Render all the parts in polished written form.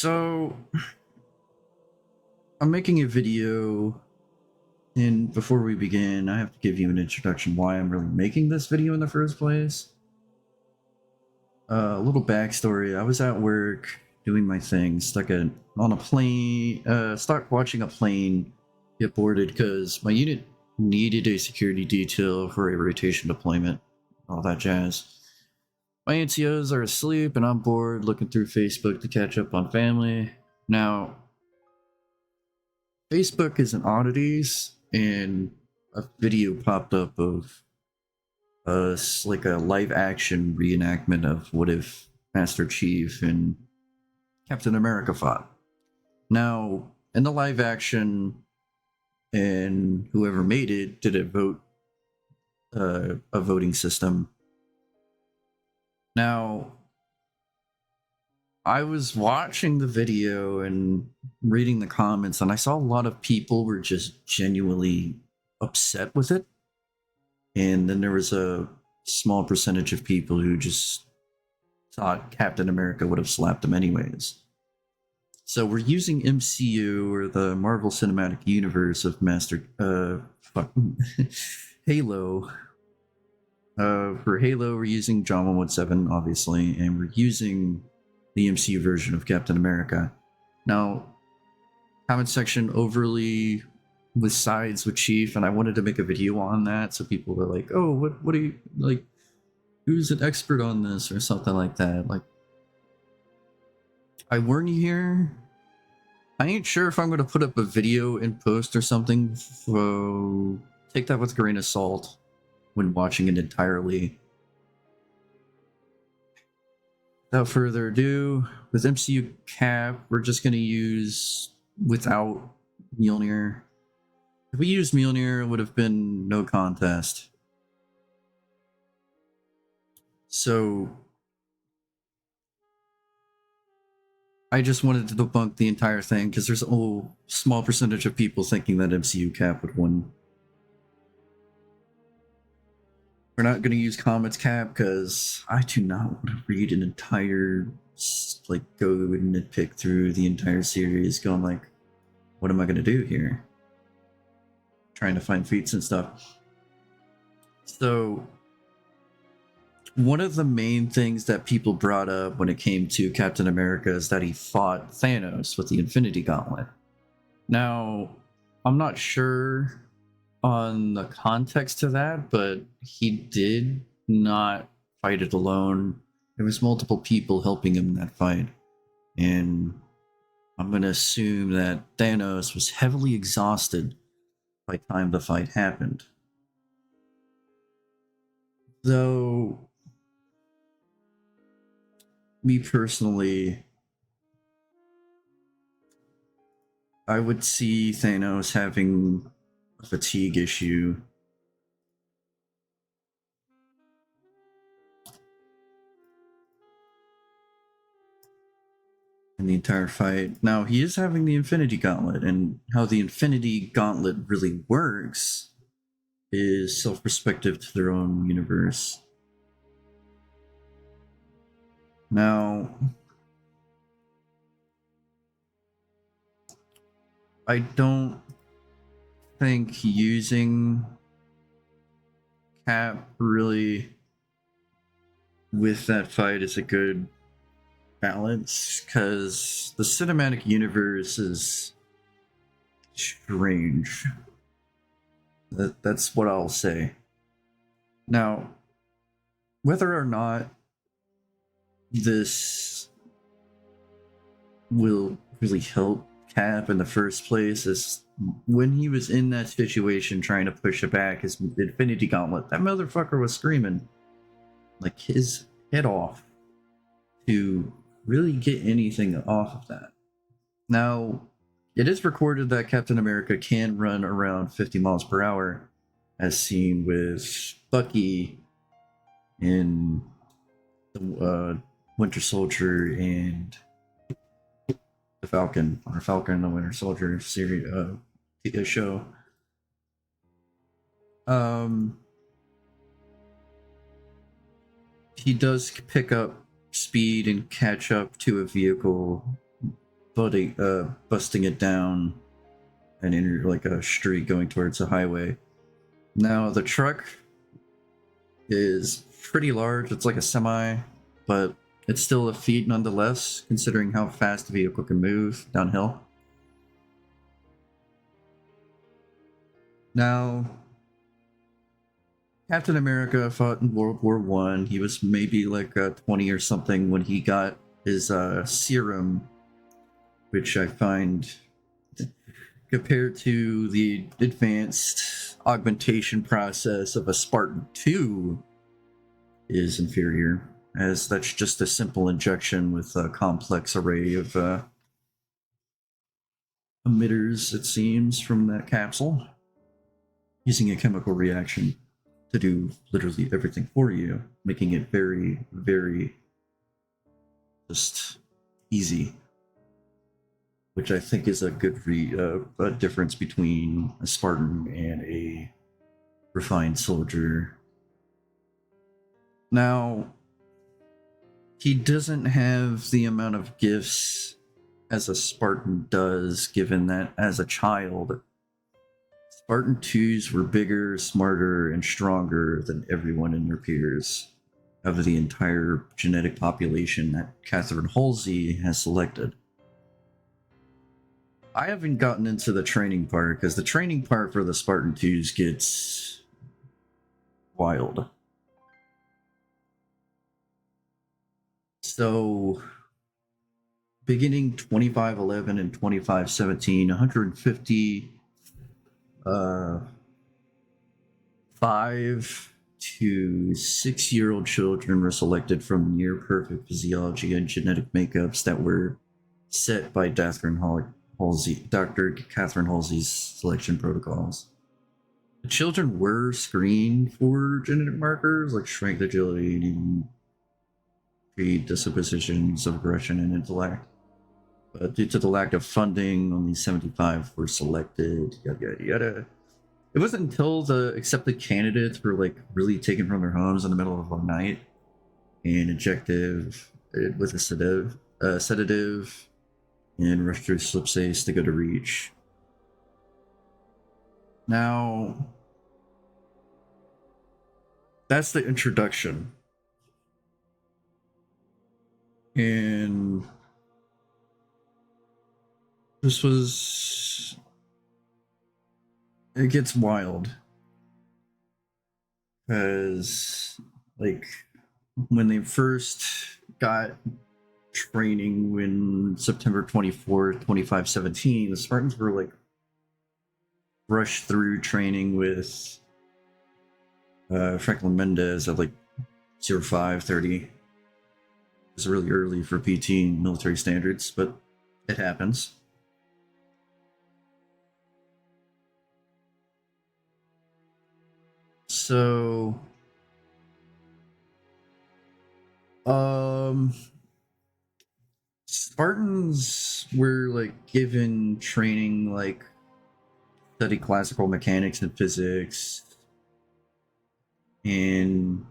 So, I'm making a video, and before we begin, I have to give you an introduction why I'm really making this video in the first place. A little backstory: I was at work doing my thing, on a plane, stuck watching a plane get boarded because my unit needed a security detail for a rotation deployment, all that jazz. My NCOs are asleep, and I'm bored looking through Facebook to catch up on family. Now, Facebook is an oddities, and a video popped up of us, like a live action reenactment of what if Master Chief and Captain America fought. Now, in the live action, and whoever made it did a voting system. Now, I was watching the video and reading the comments, and I saw a lot of people were just genuinely upset with it. And then there was a small percentage of people who just thought Captain America would have slapped him anyways. So we're using MCU, or the Marvel Cinematic Universe of Halo. For Halo, we're using John 117, obviously, and we're using the MCU version of Captain America. Now, comment section overly with sides with Chief, and I wanted to make a video on that, so people were like, oh, what do you, like, who's an expert on this, or something like that. Like, I warn you here, I ain't sure if I'm going to put up a video in post or something, so take that with a grain of salt when watching it entirely. Without further ado, with MCU Cap, we're just going to use without Mjolnir. If we used Mjolnir, it would have been no contest. So, I just wanted to debunk the entire thing, because there's a small percentage of people thinking that MCU Cap would win. We're not going to use Comet's Cap, because I do not want to read an entire, like, go and nitpick through the entire series, going like, what am I going to do here? Trying to find feats and stuff. So, one of the main things that people brought up when it came to Captain America is that he fought Thanos with the Infinity Gauntlet. Now, I'm not sure on the context to that, but he did not fight it alone. There was multiple people helping him in that fight, and I'm going to assume that Thanos was heavily exhausted by the time the fight happened. Though, me personally, I would see Thanos having a fatigue issue. In the entire fight. Now, he is having the Infinity Gauntlet, and how the Infinity Gauntlet really works is self-respective to their own universe. Now, I don't think using Cap really with that fight is a good balance, because the cinematic universe is strange. That's what I'll say. Now, whether or not this will really help Cap in the first place is when he was in that situation trying to push it back, his Infinity Gauntlet, that motherfucker was screaming like his head off to really get anything off of that. Now, it is recorded that Captain America can run around 50 miles per hour, as seen with Bucky in the Winter Soldier and the Falcon, or Falcon and the Winter Soldier series show. He does pick up speed and catch up to a vehicle busting it down and enter like a street going towards a highway. Now the truck is pretty large. It's like a semi, but it's still a feat nonetheless, considering how fast the vehicle can move downhill. Now, Captain America fought in World War One. He was maybe like 20 or something when he got his serum, which I find, compared to the advanced augmentation process of a Spartan-II, is inferior, as that's just a simple injection with a complex array of emitters, it seems, from that capsule, using a chemical reaction to do literally everything for you, making it very, very just easy, which I think is a good a difference between a Spartan and a refined soldier. Now, he doesn't have the amount of gifts as a Spartan does, given that as a child, Spartan-IIs were bigger, smarter, and stronger than everyone in their peers of the entire genetic population that Catherine Halsey has selected. I haven't gotten into the training part, because the training part for the Spartan-IIs gets wild. So, beginning 2511 and 2517, 150 5 to 6-year-old children were selected from near perfect physiology and genetic makeups that were set by Dr. Catherine Halsey's selection protocols. The children were screened for genetic markers like strength, agility, and even predispositions of aggression and intellect. But due to the lack of funding, only 75 were selected, yada yada yada. It wasn't until the accepted candidates were like really taken from their homes in the middle of the night and injected with a sedative and rushed through slipspace to go to reach. Now, that's the introduction. And this was... it gets wild. Because, like, when they first got training in September 24th, 2517, the Spartans were, like, rushed through training with Franklin Mendez at, like, 0530. It was really early for PT and military standards, but it happens. So, Spartans were like given training, like study classical mechanics and physics, and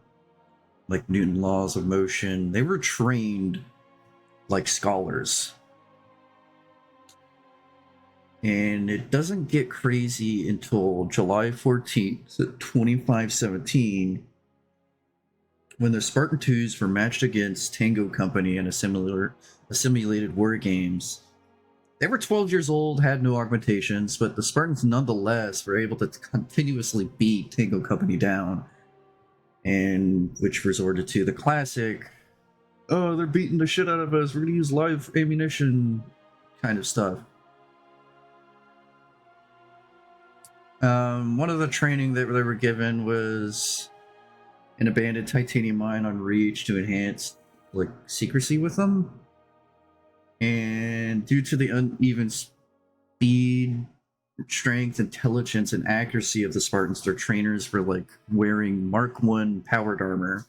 like Newton laws of motion. They were trained like scholars. And it doesn't get crazy until July 14th, 2517, when the Spartan-IIs were matched against Tango Company in a simulated war games. They were 12 years old, had no augmentations, but the Spartans nonetheless were able to continuously beat Tango Company down, and which resorted to the classic, oh, they're beating the shit out of us, we're gonna use live ammunition kind of stuff. One of the training that they were given was an abandoned titanium mine on Reach to enhance like secrecy with them. And due to the uneven speed, strength, intelligence, and accuracy of the Spartans, their trainers were like wearing Mark I powered armor,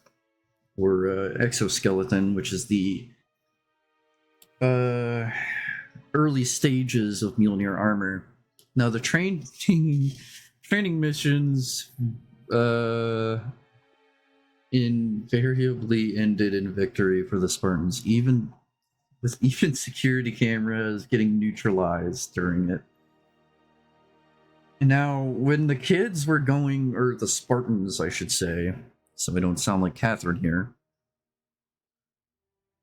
or exoskeleton, which is the early stages of Mjolnir armor. Now, the training missions invariably ended in victory for the Spartans, even with even security cameras getting neutralized during it. And now, when the kids were going, or the Spartans, I should say, so we don't sound like Catherine here,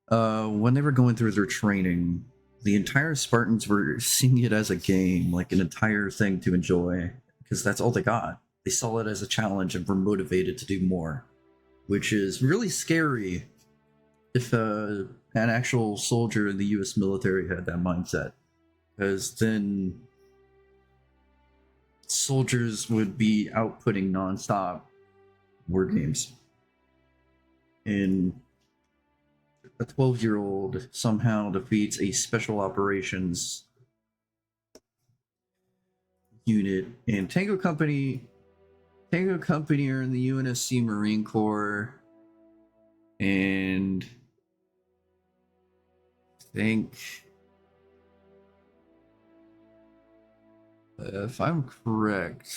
when they were going through their training, the entire Spartans were seeing it as a game, like an entire thing to enjoy, because that's all they got. They saw it as a challenge and were motivated to do more, which is really scary if an actual soldier in the US military had that mindset, because then soldiers would be outputting nonstop war games. And a 12-year-old somehow defeats a special operations unit, and Tango Company are in the UNSC Marine Corps, and I think, if I'm correct,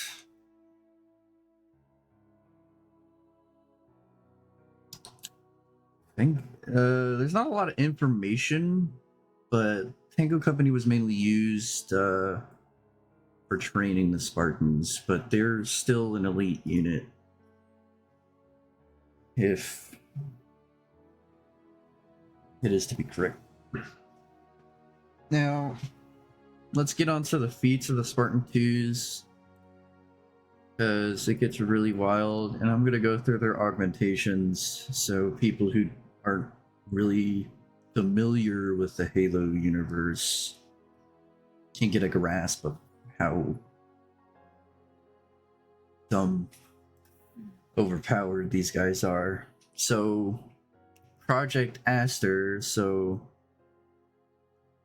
I think there's not a lot of information, but Tango Company was mainly used for training the Spartans, but they're still an elite unit. If it is to be correct. Now, let's get on to the feats of the Spartan-IIs, because it gets really wild, and I'm going to go through their augmentations so people who aren't really familiar with the Halo universe can get a grasp of how dumb overpowered these guys are. So, Project Aster,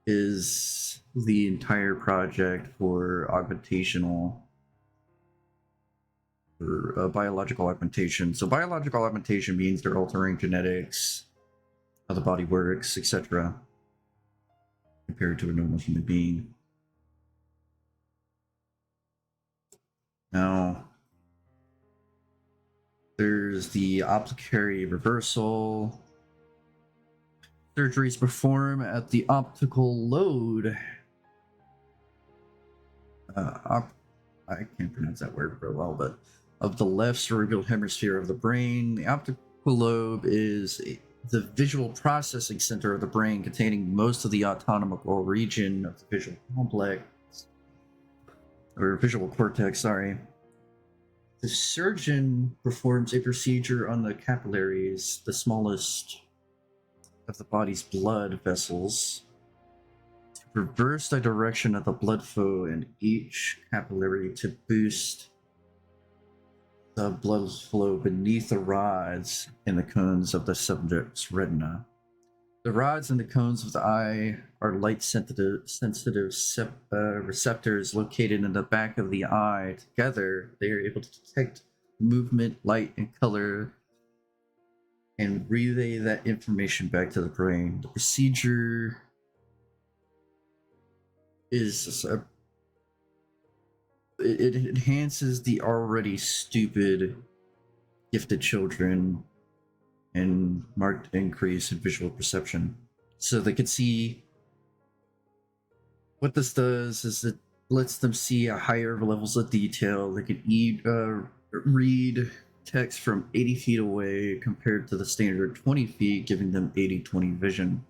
is the entire project for augmentational, or biological augmentation. So biological augmentation means they're altering genetics, how the body works, etc., compared to a normal human being. Now, there's the aplicary reversal. Surgeries performed at the optical lobe. I can't pronounce that word very well, but of the left cerebral hemisphere of the brain. The optical lobe is the visual processing center of the brain, containing most of the autonomic region of the visual complex, or visual cortex, sorry. The surgeon performs a procedure on the capillaries, the smallest of the body's blood vessels, to reverse the direction of the blood flow in each capillary to boost the blood flow beneath the rods in the cones of the subject's retina. The rods and the cones of the eye are light-sensitive receptors located in the back of the eye. Together, they are able to detect movement, light, and color, and relay that information back to the brain. The procedure is it enhances the already stupid gifted children and marked increase in visual perception. So they can see. What this does is it lets them see a higher levels of detail. They can read text from 80 feet away compared to the standard 20 feet, giving them 80/20 vision.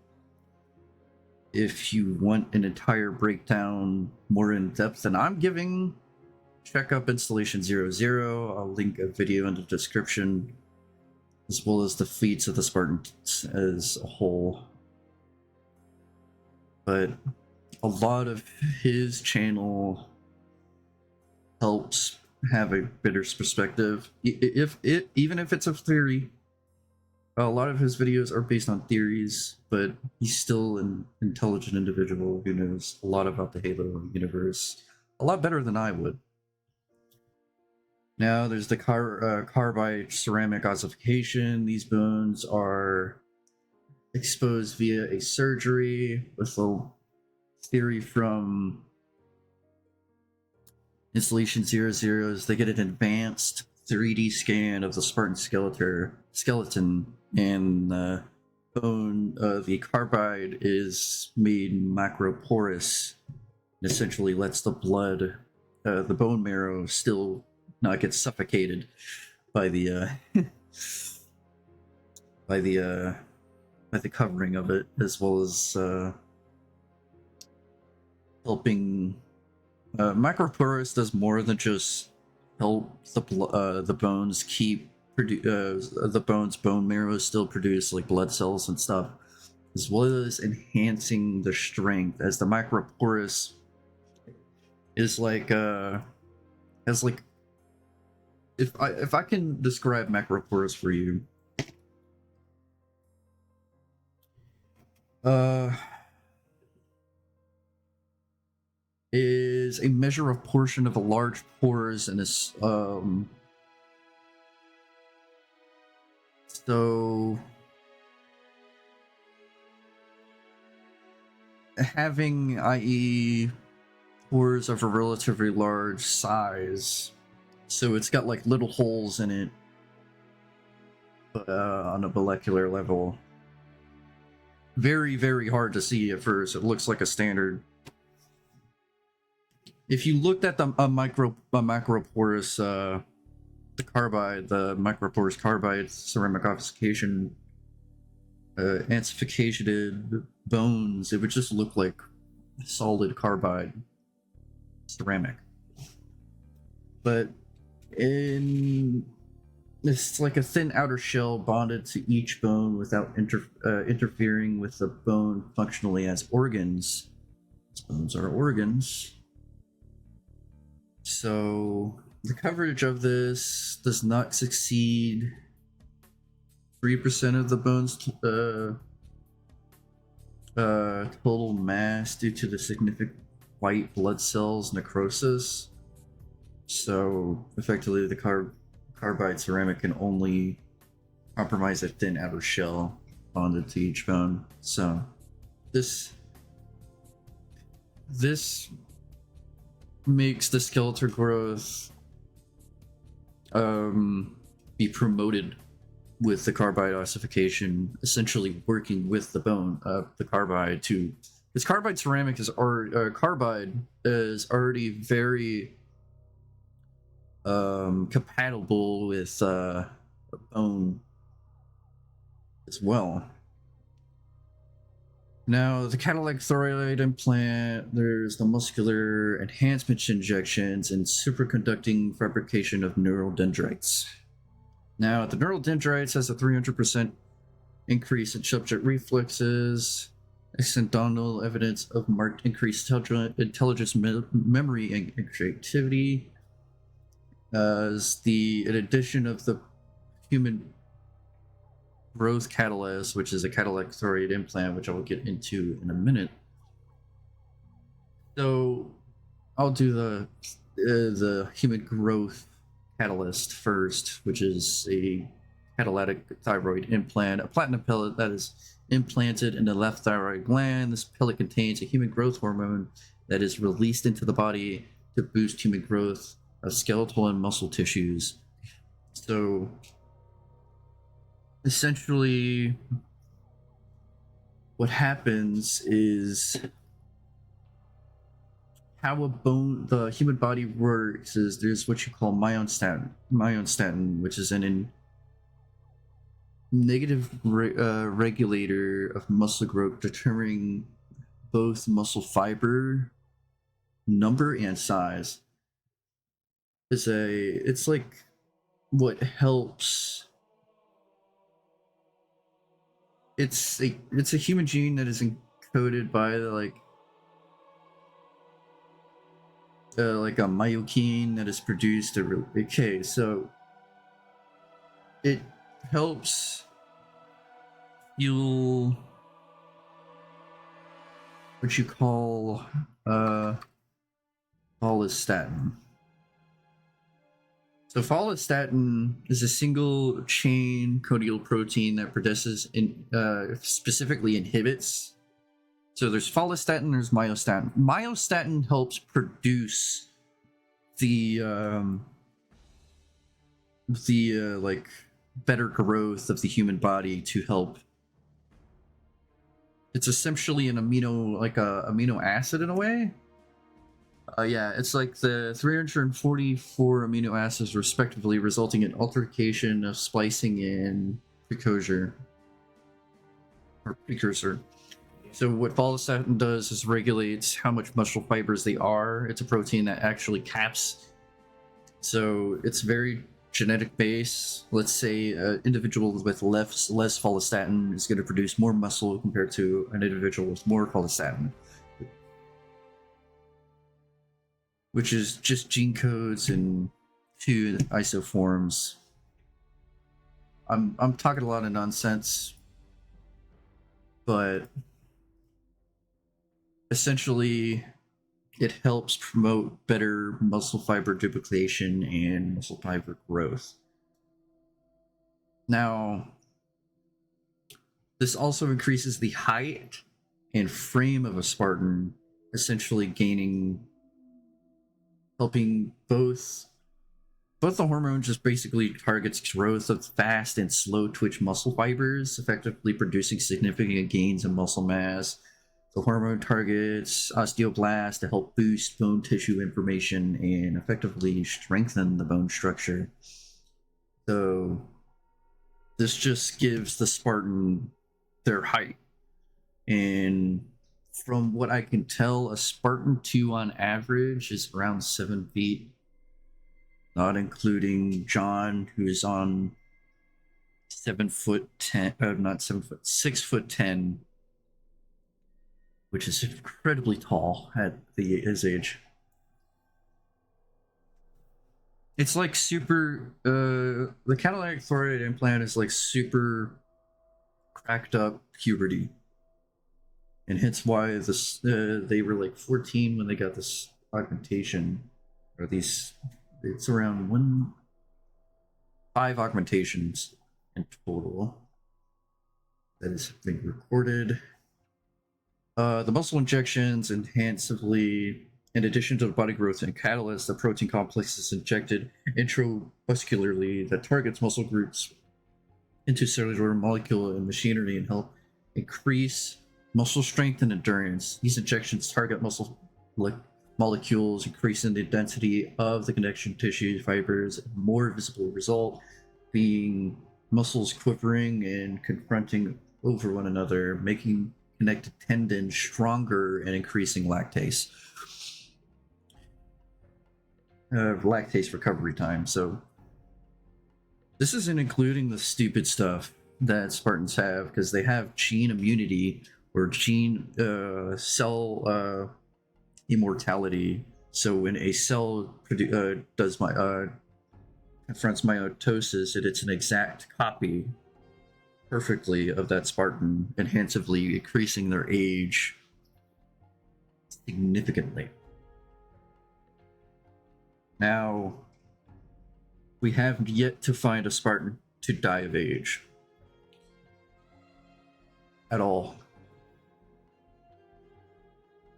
If you want an entire breakdown more in depth than I'm giving, check up Installation 00. I'll link a video in the description, as well as the feats of the Spartans as a whole. But a lot of his channel helps have a better perspective. Even if it's a theory, a lot of his videos are based on theories, but he's still an intelligent individual who knows a lot about the Halo universe, a lot better than I would. Now there's the carbide ceramic ossification. These bones are exposed via a surgery with a theory from Installation 00 is they get an advanced 3D scan of the Spartan skeleton and bone, the carbide is made macroporous, and essentially lets the blood, the bone marrow, still not get suffocated by the by the by the covering of it, as well as helping. Macroporous does more than just help the bones keep the bone marrow still produce like blood cells and stuff, as well as enhancing the strength, as the macroporous is like has like, if I can describe macroporous for you, is a measure of portion of a large pores and is so having, i.e., pores of a relatively large size, so it's got like little holes in it, but on a molecular level, very, very hard to see at first. It looks like a standard. If you looked at the macroporous the macroporous carbide ceramic ossification amplificated bones, it would just look like solid carbide ceramic. But it's like a thin outer shell bonded to each bone without interfering with the bone functionally as organs. Bones are organs. So the coverage of this does not exceed 3% of the bone's total mass due to the significant white blood cells necrosis. So effectively, the carbide ceramic can only compromise a thin outer shell bonded to each bone. So this makes the skeletal growth be promoted with the carbide ossification, essentially working with the bone of the carbide to, because carbide ceramic is already very compatible with bone as well. Now, the Cadillac thyroid implant, there's the muscular enhancement injections and superconducting fabrication of neural dendrites. Now, the neural dendrites has a 300% increase in subject reflexes, accidental evidence of marked increased intelligence, memory, and creativity. In addition of the human growth catalyst, which is a Cadillac thyroid implant, which I will get into in a minute. So I'll do the human growth catalyst first, which is a catalytic thyroid implant, a platinum pellet that is implanted in the left thyroid gland. This pellet contains a human growth hormone that is released into the body to boost human growth of skeletal and muscle tissues. So essentially, what happens is, how the human body works is there's what you call myostatin, which is an negative regulator of muscle growth, determining both muscle fiber number and size. It's like what helps. It's a human gene that is encoded by like a myokine that is produced. Okay, so it helps fuel what you call follistatin. So follistatin is a single chain codial protein that specifically inhibits. So there's follistatin, there's myostatin. Myostatin helps produce the like better growth of the human body to help It's essentially an amino acid in a way. Yeah, it's like the 344 amino acids respectively, resulting in altercation of splicing and precursor. So what follistatin does is regulates how much muscle fibers they are. It's a protein that actually caps. So it's very genetic base. Let's say an individual with less follistatin is going to produce more muscle compared to an individual with more follistatin, which is just gene codes and two isoforms. I'm talking a lot of nonsense, but essentially it helps promote better muscle fiber duplication and muscle fiber growth. Now, this also increases the height and frame of a Spartan, essentially helping both the hormone just basically targets growth of fast and slow twitch muscle fibers, effectively producing significant gains in muscle mass. The hormone targets osteoblasts to help boost bone tissue information and effectively strengthen the bone structure. So this just gives the Spartan their height. And from what I can tell, a Spartan-II on average is around 7 feet, not including John, who is on 6 foot 10, which is incredibly tall at his age. It's like super. The catalytic thyroid implant is like super cracked up puberty, and hence why this they were like 14 when they got this augmentation, or these. It's around 5 augmentations in total that is being recorded. The muscle injections enhancively, in addition to the body growth and catalyst, the protein complex is injected intravascularly that targets muscle groups into cellular molecule and machinery and help increase muscle strength and endurance. These injections target muscle molecules, increasing the density of the connection tissue fibers. More visible result being muscles quivering and confronting over one another, making connected tendons stronger and increasing lactase recovery time. So this isn't including the stupid stuff that Spartans have, because they have gene immunity or gene cell immortality. So when a cell confronts mitosis, it's an exact copy perfectly of that Spartan, enhancively increasing their age significantly. Now, we have yet to find a Spartan to die of age at all.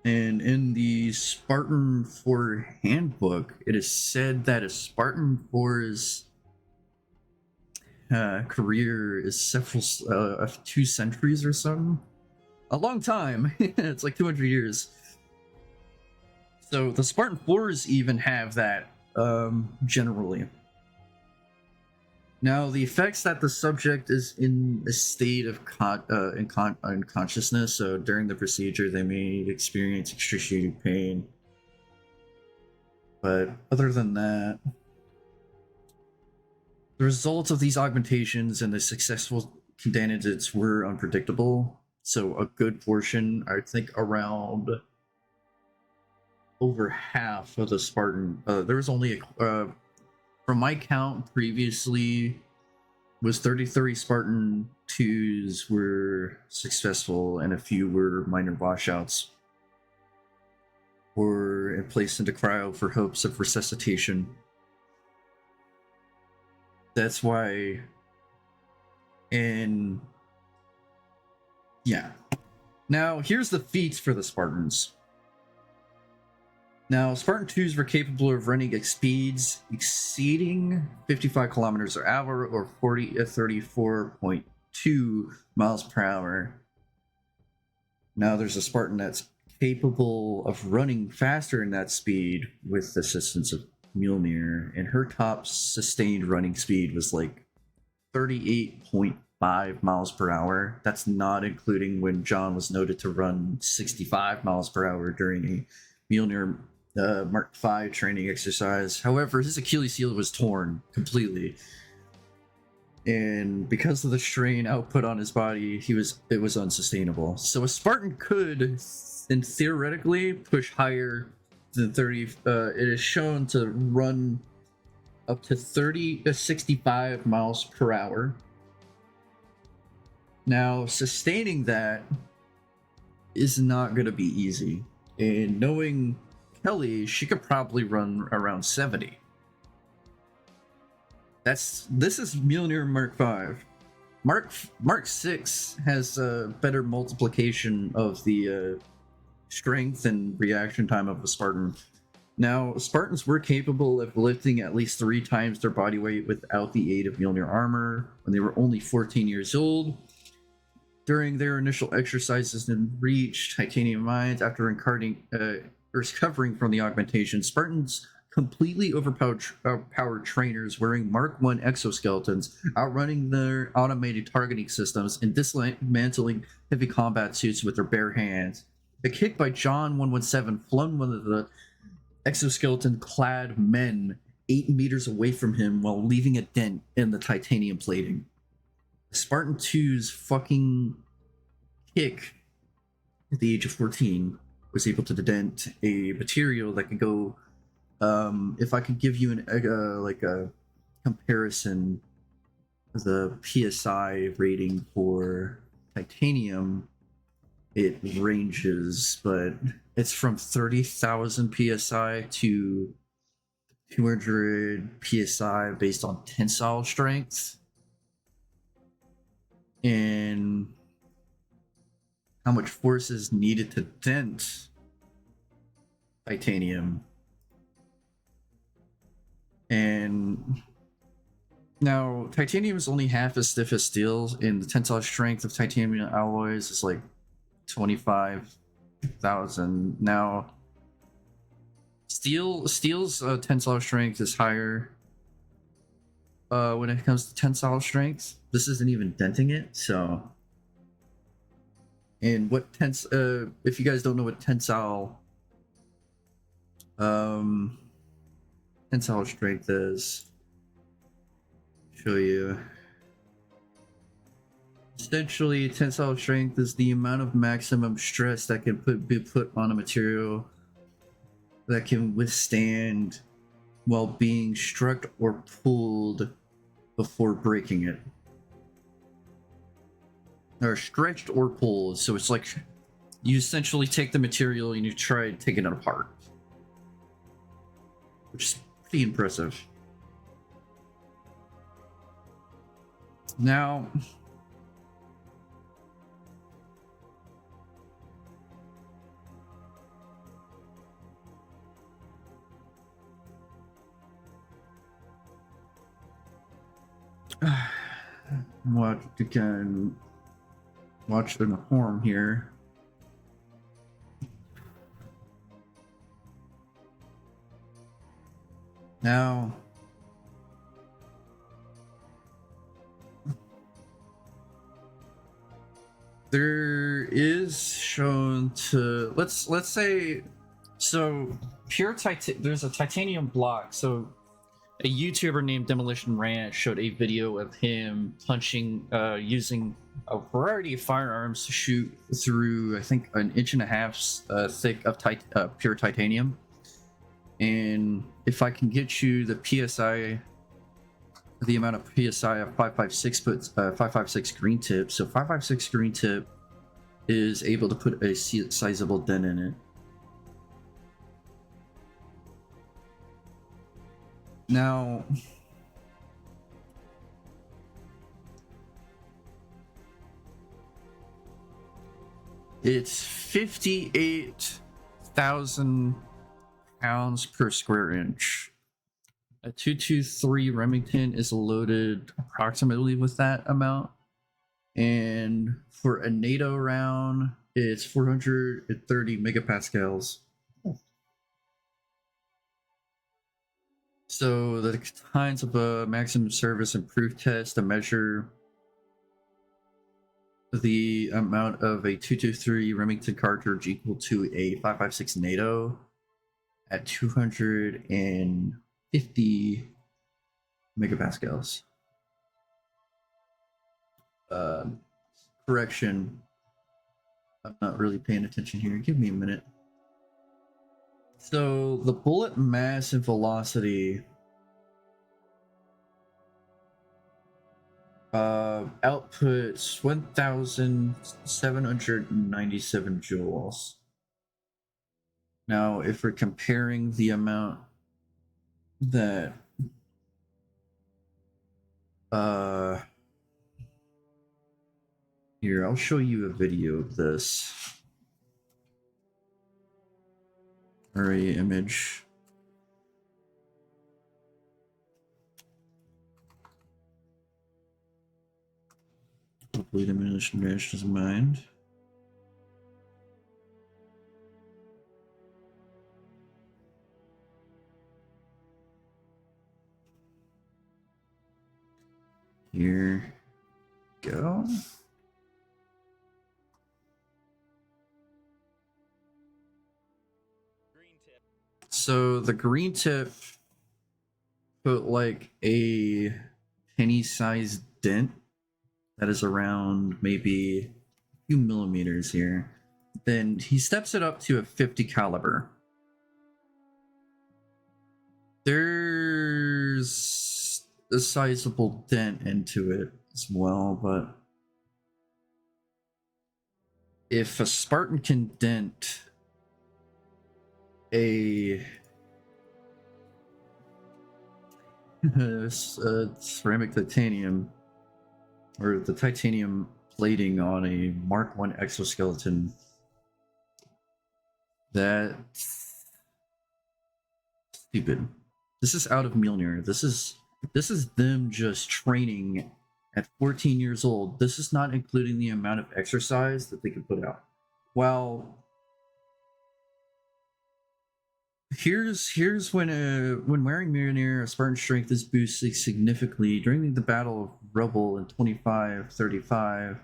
And in the Spartan-IV handbook, it is said that a Spartan-IV's career is several 2 centuries or something. A long time. It's like 200 years. So the Spartan-IVs even have that generally. Now, the effects that the subject is in a state of unconsciousness, so during the procedure they may experience excruciating pain. But other than that, the results of these augmentations and the successful candidates were unpredictable. So a good portion, I think around over half of the Spartan, there was only from my count previously was 33 Spartan-IIs were successful and a few were minor washouts or placed into cryo for hopes of resuscitation. That's why, and yeah. Now here's the feats for the Spartans. Now, Spartan-IIs were capable of running at speeds exceeding 55 kilometers per hour or 34.2 miles per hour. Now there's a Spartan that's capable of running faster than that speed with the assistance of Mjolnir, and her top sustained running speed was like 38.5 miles per hour. That's not including when John was noted to run 65 miles per hour during a Mjolnir Mark V training exercise. However, his Achilles heel was torn completely, and because of the strain output on his body, it was unsustainable. So a Spartan could, and theoretically, push higher than 30. It is shown to run up to 30 to 65 miles per hour. Now, sustaining that is not going to be easy. And knowing Kelly, she could probably run around 70. This is Mjolnir Mark V. Mark 6 has a better multiplication of the strength and reaction time of a Spartan. Now, Spartans were capable of lifting at least 3 times their body weight without the aid of Mjolnir armor when they were only 14 years old. During their initial exercises in Reach, Titanium Mines, after recovering from the augmentation, Spartans completely overpowered trainers wearing Mark I exoskeletons, outrunning their automated targeting systems and dismantling heavy combat suits with their bare hands. A kick by John 117 flung one of the exoskeleton-clad men 8 meters away from him while leaving a dent in the titanium plating. Spartan-II's fucking kick at the age of 14 was able to dent a material that could go. If I could give you a comparison, the PSI rating for titanium, it ranges, but it's from 30,000 PSI to 200 PSI based on tensile strength. And how much force is needed to dent titanium. And now titanium is only half as stiff as steel, and the tensile strength of titanium alloys is like 25,000. Now steel's tensile strength is higher when it comes to tensile strength. This isn't even denting it, so. And what if you guys don't know what tensile strength is, show you. Essentially, tensile strength is the amount of maximum stress that can be put on a material that can withstand while being struck or pulled before breaking it. Or stretched or pulled, so it's like you essentially take the material and you try taking it apart, which is pretty impressive. Now, watch the form here. Now, there is shown to let's say, so there's a titanium block. So a YouTuber named Demolition Ranch showed a video of him punching using a variety of firearms to shoot through, I think, 1.5 inches thick of pure titanium. And if I can get you the PSI, the amount of PSI of 556 green tip, so 556 green tip is able to put a sizable dent in it. Now, it's 58,000 pounds per square inch. A 223 Remington is loaded approximately with that amount. And for a NATO round, It's 430 megapascals. So the kinds of maximum service and proof test to measure the amount of a 223 Remington cartridge equal to a 5.56 NATO at 250 megapascals. Correction. I'm not really paying attention here. Give me a minute. So the bullet mass and velocity outputs 1,797 joules. Now, if we're comparing the amount that here, I'll show you a video of this. Array image. Hopefully diminished mesh doesn't mind. Here go. So the green tip put like a penny-sized dent that is around maybe a few millimeters here. Then he steps it up to a 50 caliber. There's a sizable dent into it as well, but if a Spartan can dent a ceramic titanium, or the titanium plating on a Mark I exoskeleton, that's stupid. This is out of Mjolnir. This is them just training at 14 years old. This is not including the amount of exercise that they could put out. Well, here's when wearing Mjolnir, a Spartan strength is boosted significantly during the Battle of Rubble in 2535.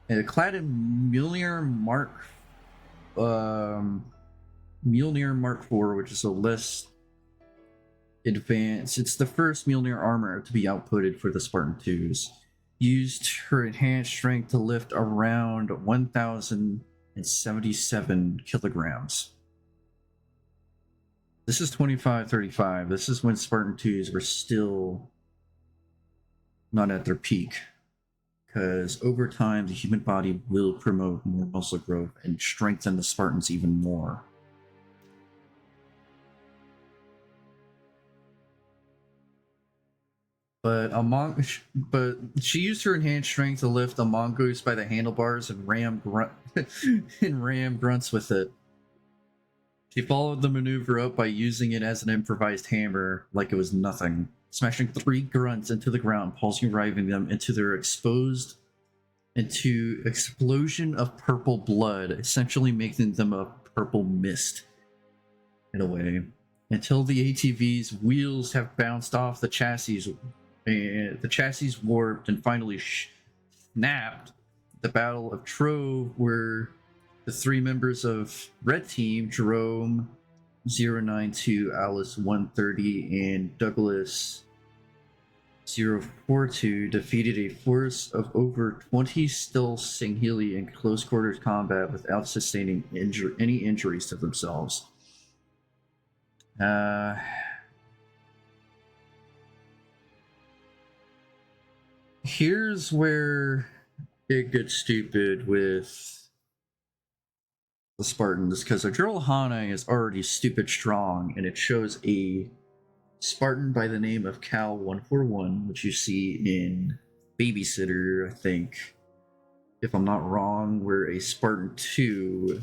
And clad in Mjolnir Mark IV, which is a less advanced. It's the first Mjolnir armor to be outputted for the Spartan-IIs. Used her enhanced strength to lift around 1,077 kilograms. This is 2535. This is when Spartan-IIs were still not at their peak. Because over time, the human body will promote more muscle growth and strengthen the Spartans even more. But she used her enhanced strength to lift a mongoose by the handlebars and ram grunts with it. She followed the maneuver up by using it as an improvised hammer like it was nothing, smashing 3 grunts into the ground, pulverizing them into their explosion of purple blood, essentially making them a purple mist in a way, until the ATV's wheels have bounced off the chassis and the chassis warped and finally snapped. The Battle of Trove, where the 3 members of Red Team, Jerome 092, Alice 130, and Douglas 042, defeated a force of over 20 stealth Singhili in close quarters combat without sustaining any injuries to themselves. Here's where it gets stupid with the Spartans, because Adrilahane is already stupid strong, and it shows a Spartan by the name of Cal 141, which you see in Babysitter, I think, if I'm not wrong, where a Spartan-II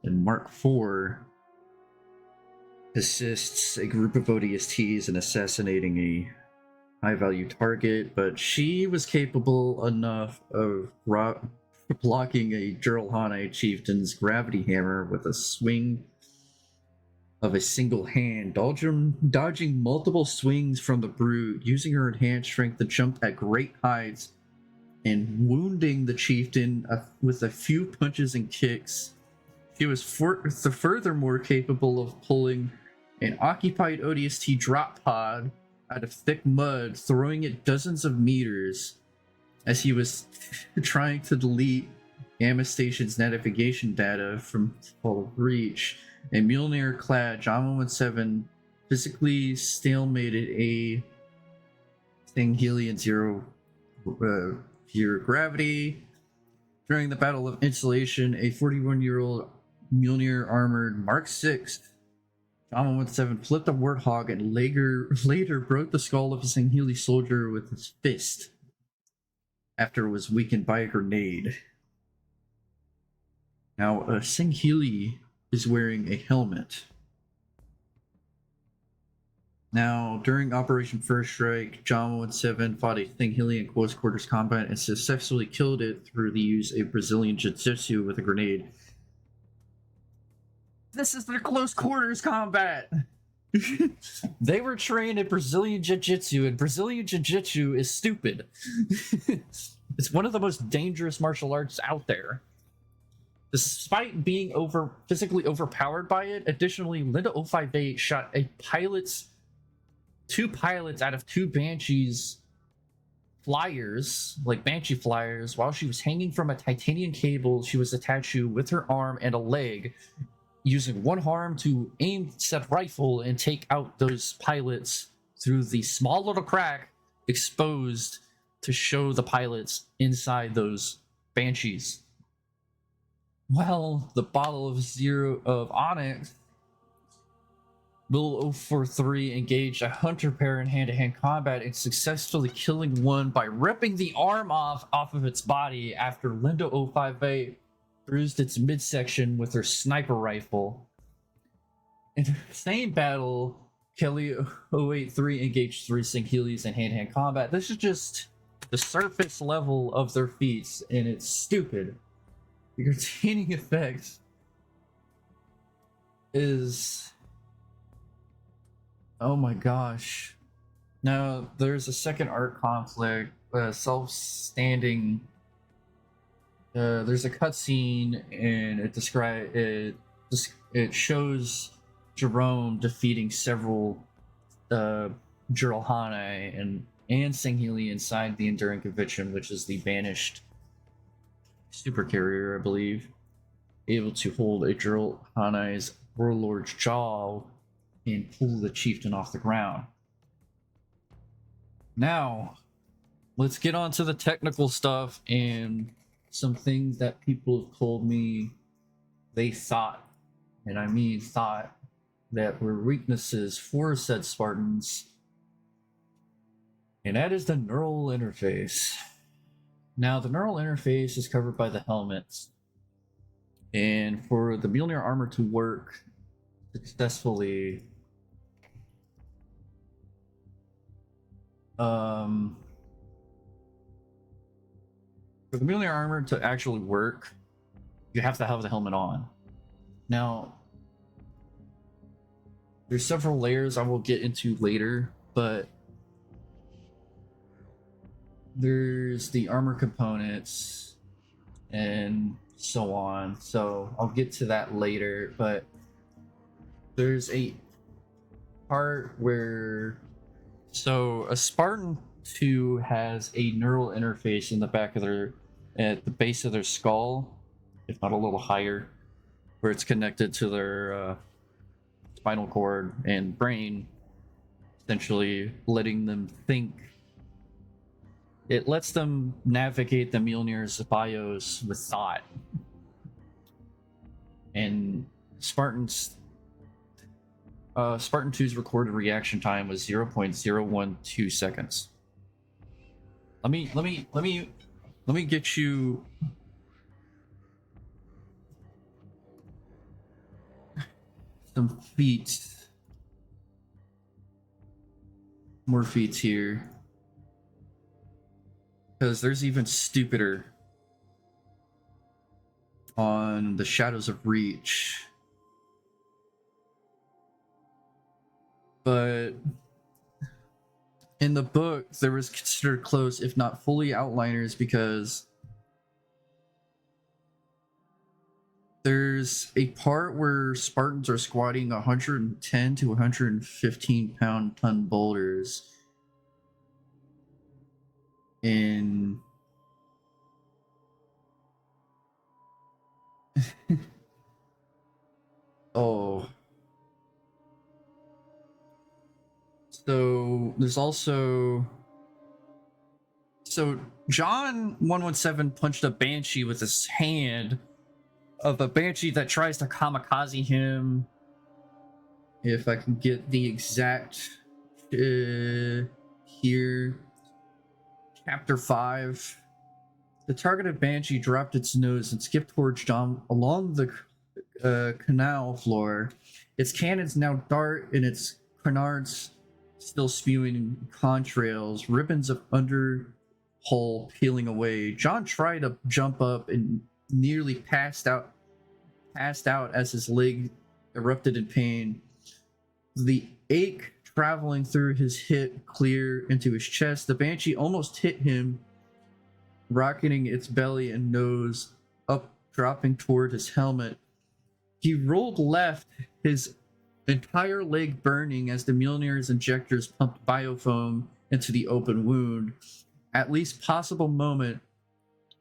in Mark IV assists a group of ODSTs in assassinating a high-value target, but she was capable enough of blocking a Jiralhanae chieftain's gravity hammer with a swing of a single hand, dodging multiple swings from the brute, using her enhanced strength to jump at great heights, and wounding the chieftain with a few punches and kicks. She was furthermore capable of pulling an occupied ODST drop pod out of thick mud, throwing it dozens of meters as he was trying to delete Gamma Station's navigation data from full reach. A Mjolnir-clad Jama 17 physically stalemated a Sanghelian zero gravity. During the Battle of Insulation, a 41-year-old Mjolnir-armored Mark VI Jama 17 flipped a warthog and later broke the skull of a Sangheli soldier with his fist after it was weakened by a grenade. Now, Sangheli is wearing a helmet. Now, during Operation First Strike, Jama 17 fought a Sangheli in close quarters combat and successfully killed it through the use of Brazilian Jiu-Jitsu with a grenade. This is their close quarters combat! They were trained in Brazilian Jiu-Jitsu, and Brazilian Jiu-Jitsu is stupid. It's one of the most dangerous martial arts out there. Despite being physically overpowered by it, additionally, Linda 058 shot two pilots out of two Banshees flyers, like Banshee flyers, while she was hanging from a titanium cable she was attached to with her arm and a leg, using one arm to aim said rifle and take out those pilots through the small little crack exposed to show the pilots inside those Banshees. Well, the bottle of Onyx, Bill 043 engaged a hunter pair in hand-to-hand combat and successfully killing one by ripping the arm off of its body after Linda 058 bruised its midsection with her sniper rifle. In the same battle, Kelly 083 engaged three Sanghelis in hand-to-hand combat. This is just the surface level of their feats, and it's stupid. The retaining effect is... oh my gosh. Now, there's a second art conflict, self-standing. There's a cutscene, and it shows Jerome defeating several Jiralhanae and Sangheli inside the Enduring Conviction, which is the banished supercarrier, I believe, able to hold a Jiralhanae's warlord's jaw and pull the chieftain off the ground. Now, let's get on to the technical stuff and some things that people have told me they thought, and I mean thought, that were weaknesses for said Spartans, and that is the neural interface. Now, the neural interface is covered by the helmets, and for the Mjolnir armor to work successfully, for the Mjolnir armor to actually work, you have to have the helmet on. Now, there's several layers I will get into later, but there's the armor components and so on, so I'll get to that later. But there's a part where, so a Spartan-II has a neural interface in the back of at the base of their skull, if not a little higher, where it's connected to their spinal cord and brain, essentially letting them think. It lets them navigate the Mjolnir's bios with thought. And Spartan-II's recorded reaction time was 0.012 seconds. Let me get you some feats. More feats here. Because there's even stupider. on the Shadows of Reach. But in the book, there was considered close, if not fully outliners, because there's a part where Spartans are squatting 110 to 115 ton boulders in oh, so there's also John 117 punched a banshee with his hand of a banshee that tries to kamikaze him. If I can get the exact here, chapter 5. The targeted banshee dropped its nose and skipped towards John along the canal floor. Its cannons now dart and its canards still spewing contrails, ribbons of underhull peeling away. John tried to jump up and nearly passed out as his leg erupted in pain. The ache traveling through his hip clear into his chest. The banshee almost hit him, rocketing its belly and nose up, dropping toward his helmet. He rolled left, his entire leg burning as the Mjolnir's injectors pumped biofoam into the open wound. At least possible moment,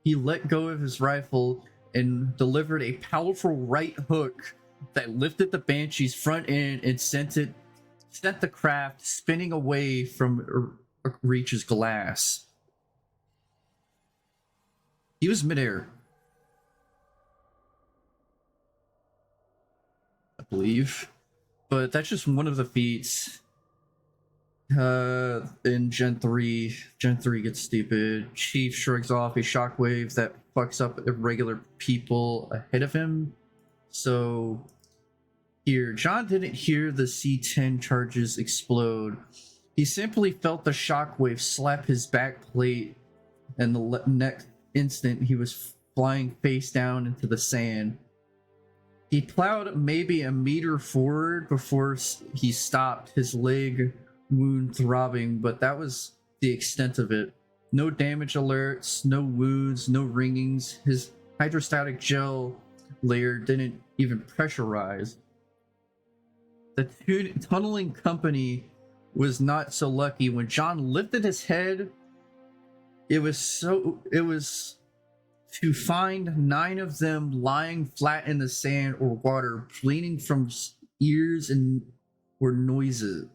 he let go of his rifle and delivered a powerful right hook that lifted the Banshee's front end and sent the craft spinning away from Reach's glass. He was midair, I believe, but that's just one of the feats. In Gen 3 gets stupid. Chief shrugs off a shockwave that fucks up irregular people ahead of him. So here, John didn't hear the C-10 charges explode. He simply felt the shockwave slap his back plate, and the next instant he was flying face down into the sand. He plowed maybe a meter forward before he stopped, his leg wound throbbing, but that was the extent of it. No damage alerts, no wounds, no ringings. His hydrostatic gel layer didn't even pressurize. The tunneling company was not so lucky. When John lifted his head, it was to find 9 of them lying flat in the sand or water, bleeding from ears and noses.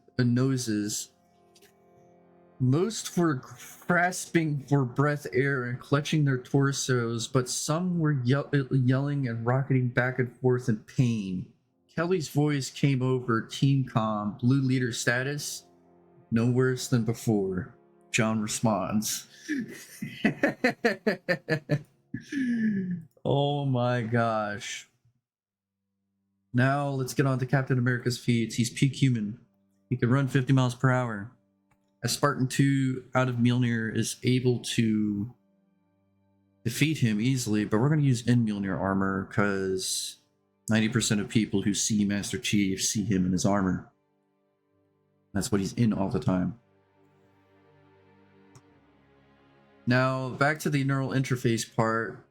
Most were grasping for breath air and clutching their torsos, but some were yelling and rocketing back and forth in pain. Kelly's voice came over Team Comm. Blue leader status? No worse than before. John responds. Oh my gosh. Now let's get on to Captain America's feats. He's peak human. He can run 50 miles per hour. A Spartan-II out of Mjolnir is able to defeat him easily, but we're going to use in Mjolnir armor because 90% of people who see Master Chief see him in his armor. That's what he's in all the time. Now, back to the neural interface part.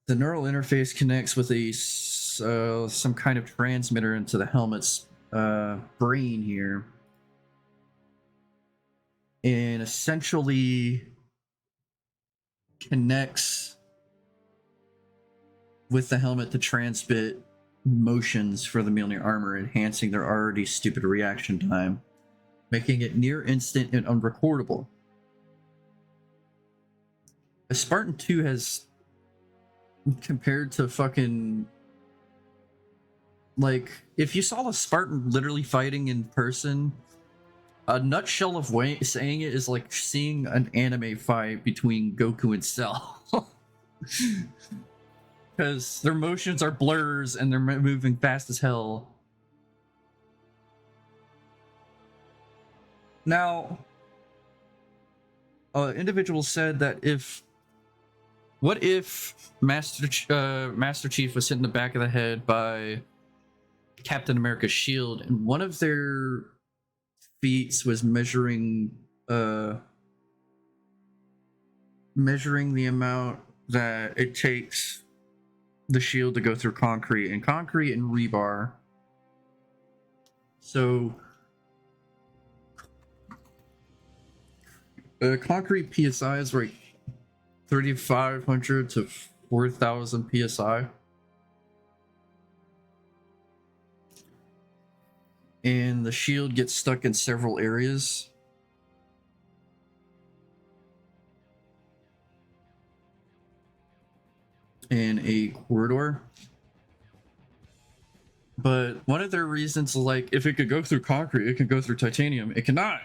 The neural interface connects with a some kind of transmitter into the helmet's brain here, and essentially connects with the helmet to transmit motions for the Mjolnir armor, enhancing their already stupid reaction time, making it near instant and unrecordable. A Spartan-II has, compared to fucking, like, if you saw a Spartan literally fighting in person, a nutshell of saying it is like seeing an anime fight between Goku and Cell. Because their motions are blurs and they're moving fast as hell. Now, individuals said that if What if Master Chief was hit in the back of the head by Captain America's shield, and one of their feats was measuring the amount that it takes the shield to go through concrete and rebar. So concrete PSI is like 3,500 to 4,000 PSI. And the shield gets stuck in several areas. In a corridor. But one of their reasons is like, if it could go through concrete, it can go through titanium. It cannot.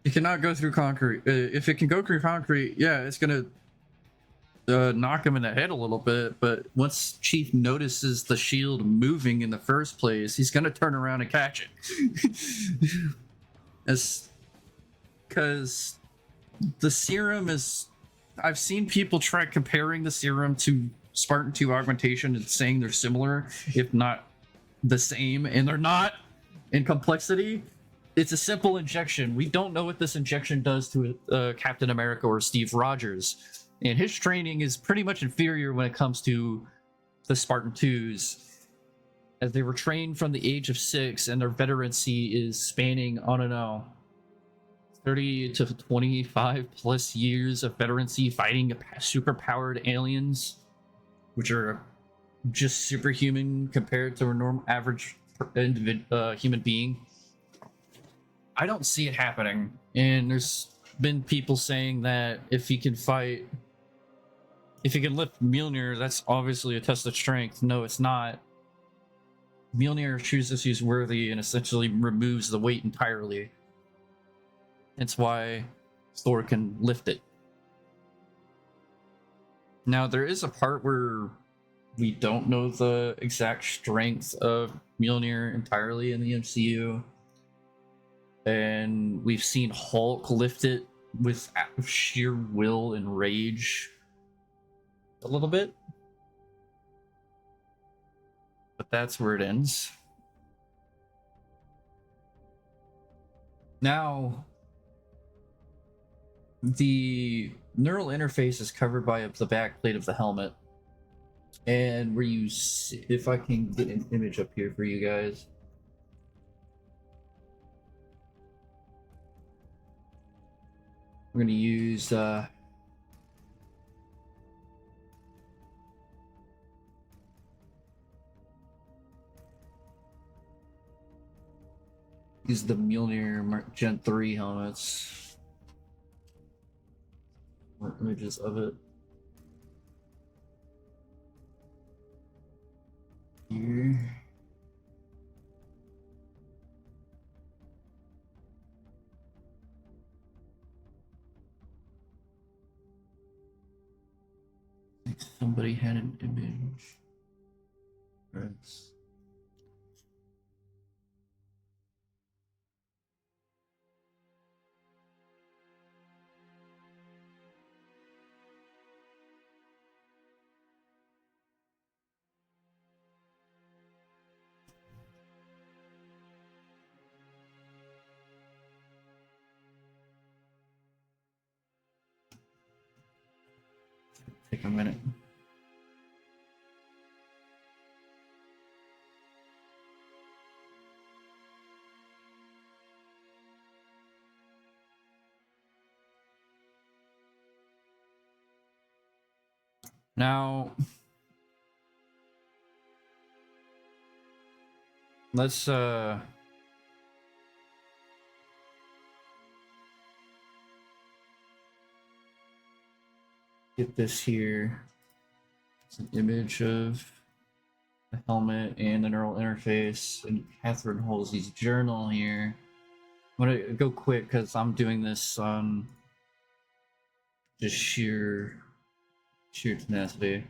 It cannot go through concrete. If it can go through concrete, yeah, it's gonna knock him in the head a little bit. But once Chief notices the shield moving in the first place, he's gonna turn around and catch it. As because the serum is, I've seen people try comparing the serum to Spartan-II Augmentation and saying they're similar, if not the same, and they're not in complexity. It's a simple injection. We don't know what this injection does to Captain America or Steve Rogers, and his training is pretty much inferior when it comes to the Spartan-IIs, as they were trained from the age of 6, and their veterancy is spanning, I don't know, 30 to 25 plus years of veterancy fighting super-powered aliens, which are just superhuman compared to a normal average human being. I don't see it happening, and there's been people saying that if he can fight, if he can lift Mjolnir, that's obviously a test of strength. No, it's not. Mjolnir chooses who's worthy and essentially removes the weight entirely. That's why Thor can lift it. Now, there is a part where we don't know the exact strength of Mjolnir entirely in the MCU. And we've seen Hulk lift it with sheer will and rage a little bit. But that's where it ends. Now, the neural interface is covered by the back plate of the helmet. And where you see, if I can get an image up here for you guys. We're going to use the Mjolnir Gen 3 helmets. More images of it. Here. Somebody had an image. That's... Take a minute. Now, let's get this here. It's an image of the helmet and the neural interface, and Catherine Halsey's journal here. I'm gonna go quick because I'm doing this on just sheer tenacity.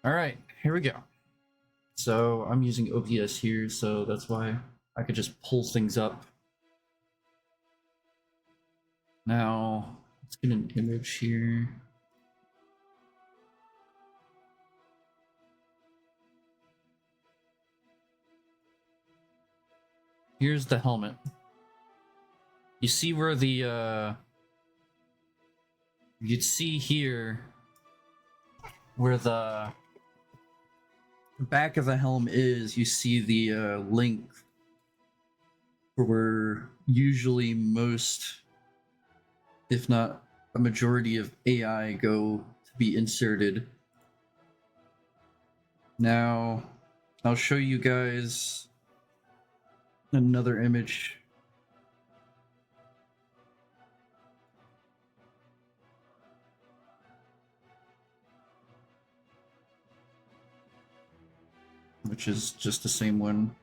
All right, here we go. So I'm using OBS here, so that's why I could just pull things up. Now, let's get an image here. Here's the helmet. You see where the, you'd see here where the back of the helm is, you see the link where usually most, if not a majority of AI go to be inserted. Now, I'll show you guys another image. Which is just the same one.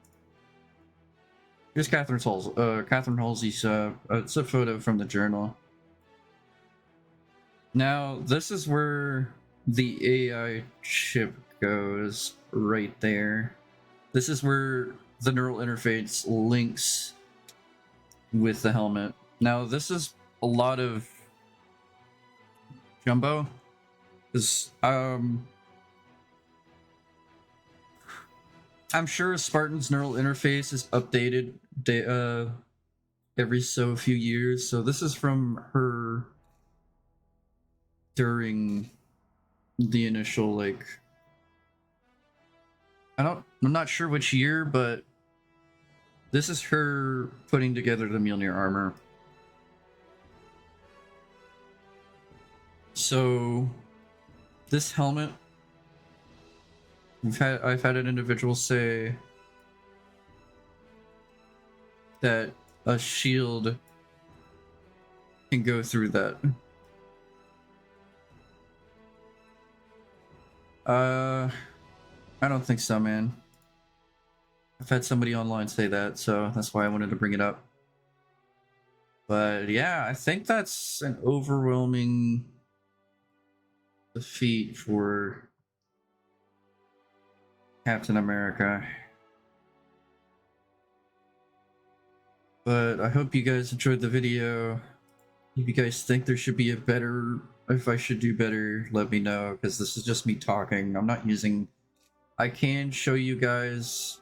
Here's Catherine Halsey's, it's a photo from the journal. Now, this is where the AI chip goes, right there. This is where the neural interface links with the helmet. Now, this is a lot of jumbo. This, I'm sure Spartan's neural interface is updated every so few years. So this is from her during the initial, like, I'm not sure which year, but this is her putting together the Mjolnir armor. So this helmet, I've had an individual say that a shield can go through that. I don't think so, man. I've had somebody online say that, so that's why I wanted to bring it up. But yeah, I think that's an overwhelming defeat for Captain America. But I hope you guys enjoyed the video. If you guys think there should be a better, if I should do better, let me know, because this is just me talking. I'm not using, I can show you guys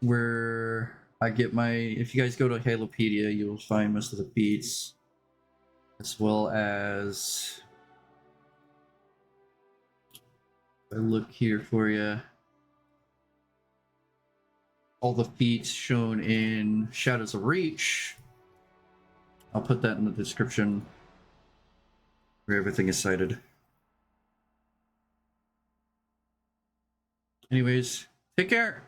where I get my, if you guys go to Halopedia, you'll find most of the feats, as well as, if I look here for you, all the feats shown in Shadows of Reach. I'll put that in the description where everything is cited. Anyways, take care.